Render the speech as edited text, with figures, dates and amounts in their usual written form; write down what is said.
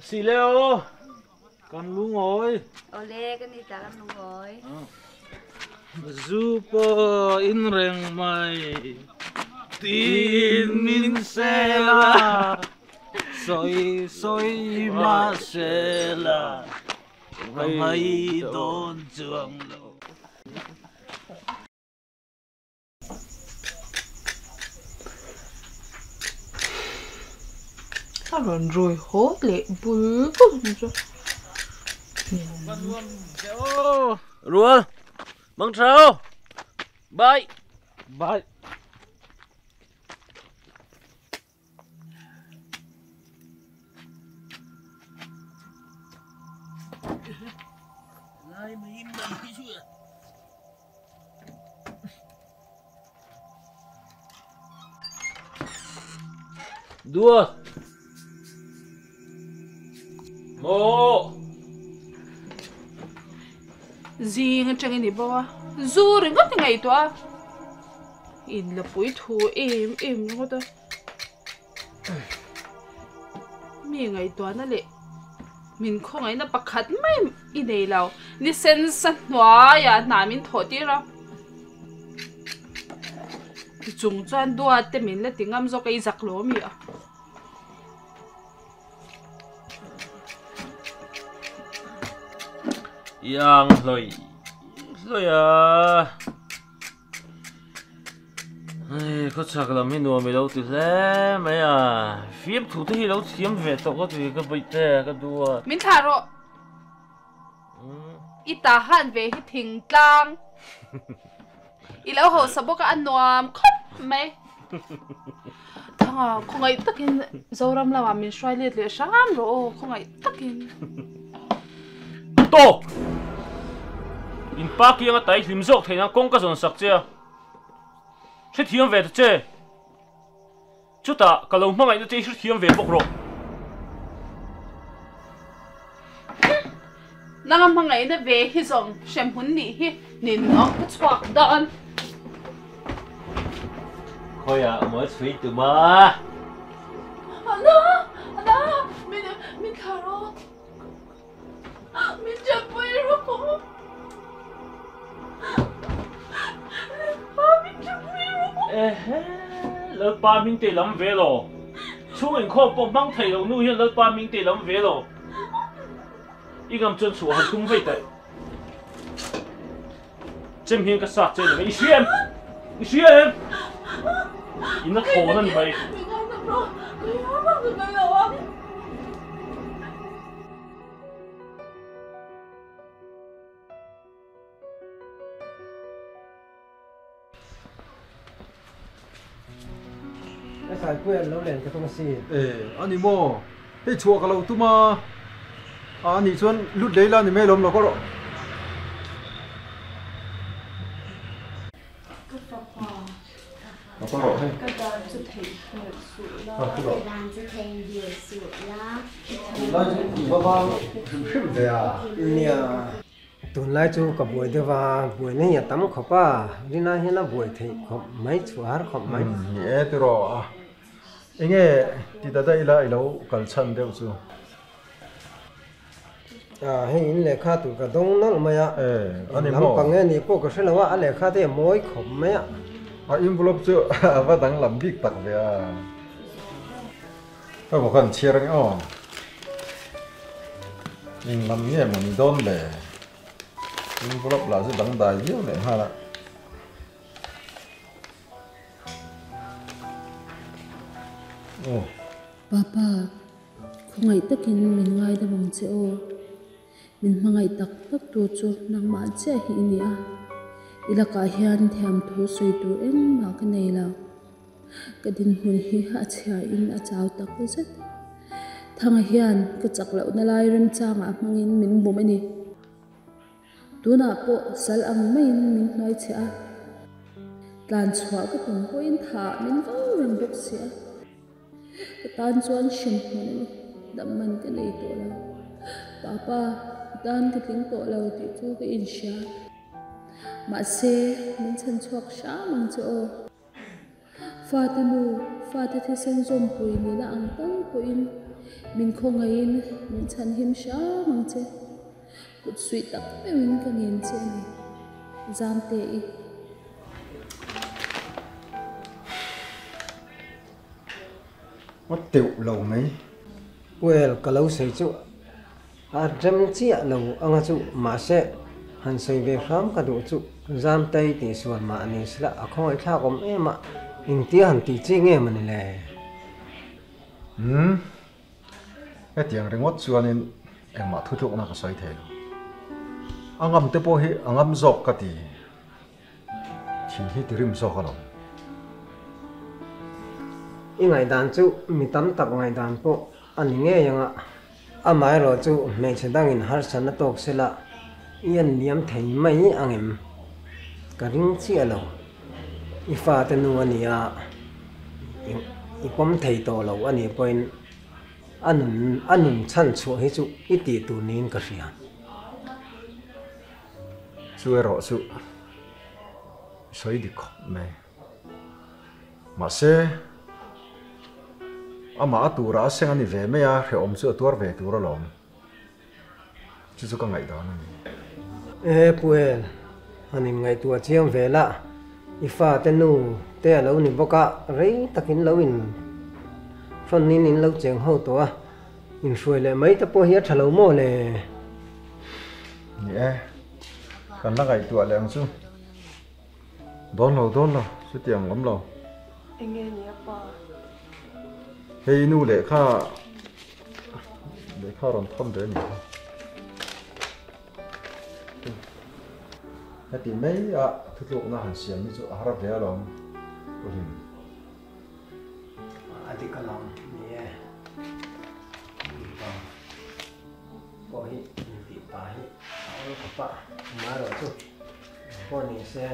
xì leo con lú ngồi Ole cái này ta làm luôn rồi. Super in reng mai tin min se la soi soi ma se la hay don chuang lo. Sao rồi hốt lệ bự quá rồi. Ruột mong sao bye bye. Đua mô Gì ngay chẳng đi bao dù rồi ngất ngày toa in là bụi thù em nó đó mi ngày toa nó lệ mình không ấy nó bạc khát mấy in đây lâu ni sen sắt hóa ya na mình thổi đi ra chúng chọn đua thì mình là tiếng âm do cái giặc lố mi à yang loi à ai có chắc là mình nuôi mình đâu từ thế mấy à phim thủ thì đâu phim về tao có tụi cái bịch thế cái đua mình thả rồi ita han về hi thình tlang ilaw ho sabok ka anuam khop mai thanga khongai takin zoram lawa min shwai le sham ro khongai takin to in pa ki nga tai hlim zok theina kong ka zon sak che thri thiam ve che chuta kalo hmangai na che thri thiam ve bok ro nangam mangai na ve hi zong shem hun ni hi nin ok chwak dan thôi à mới suy từ mà ana min kharo min japoi ro ko min japoi ro ko lỡ ba mình tê lắm về rồi chú mình khó bông mang thầy đâu nuôi hiện lỡ ba mình tê lắm về rồi ý cầm chân sủa hơi cũng vậy đấy chém hiên cái sạt chơi này ý xuyên nó thổ lên vậy cái sai quên lâu lên cái công sĩ anh đi mua cái chùa cái lâu tu mà anh đi xuân lút đấy là anh mấy lồng là có rồi có rồi hay cái đó chút thấy sụt lo làm cho thành điều sụt lá là chỉ bao bao phim về à nè tuần lai chú cả buổi đó và buổi này nhà tắm khóc à đi na hiện là buổi thì khóc mấy chú hát khóc mấy nhẹ từ rồi à anh nghe thì ta đây là lâu cần chân đều chưa à hay in lệ khá tụi cả đông nó mà ya anh làm bằng nghe này cô có sẽ làว่าlệ khá thì mỗi khóc mấy à envelope chưa và đang làm việc tặng về à phải một con chia ra nhau mình làm nghe mình đón lệ envelope là sẽ đăng đại nhiều lệ ha là Papa, không ai tất nhiên mình ngay đó bằng chế ô, mình mang ai tắc tắc đồ cho nàng mã chế hi nia, ila cả hiền thèm thú suy tu em mà cái này là cái din hun hi hạ chia in a chào tắc cái rất, thằng hiền cái chắc lậu na lai ren chang à mang in mình bom anh tu na po sal ang mai mình nói chia, tan chua cái tung ko in thả mình vô ren bốc xia. Tan chuan shin hun dam man cái này to la papa tan cái tiếng to la ti chu cái in sha ma se min chan chuak sha mang cho fa ta thi sen zom pui ni na ang tan ko in mình không ngay mình chăn him sha mang che cút suy tắc mình cái nghiền che này giam tệ mất tiểu lâu mấy well ka lo sei chu a rem chia lo anga chu ma se han sei ve kham ka du chu zam tai ti suan ma ni sla a khoi tha kom e ma in ti han ti chi nge man le cái tiếng ring ngót chuan in em mà thu thục na cái soi thế anh ngắm te po hi anh ngắm dọc cái gì thì hi tirim dọc cái lòng i ngai dan chu mi tam tak ngai dan po ani nge yanga amai ro chu me chedang in har san tok sela ian liam thei mai angem ka ring chi alo I fa te nu ani a I pom thei to lo ani point anun chan chu hi chu I ti tu nin ka ria chú rõ chú soi đi khóc mẹ mà xe mà tu ra xem anh về mẹ à phải om chú tuar về tu ra lòng chú có ngày đó e puel ani ngai tua chiang ve la I fa te nu te lo ni boka rei takin lo in phon nin in lo cheng ho to in shuai le mai ta po hi thalo mo le nhé cần là ngày tuổi lẹng chú đón lâu chú tiền lắm lâu anh nghe nhé pa hey nu để kha còn thâm đấy nhỉ cái tiền mấy à thực dụng là hàng xiêm như chỗ Ả Rập đấy lòng adi kalam ni e ko hi ti pa hi alo pa ma ro chu ko ni se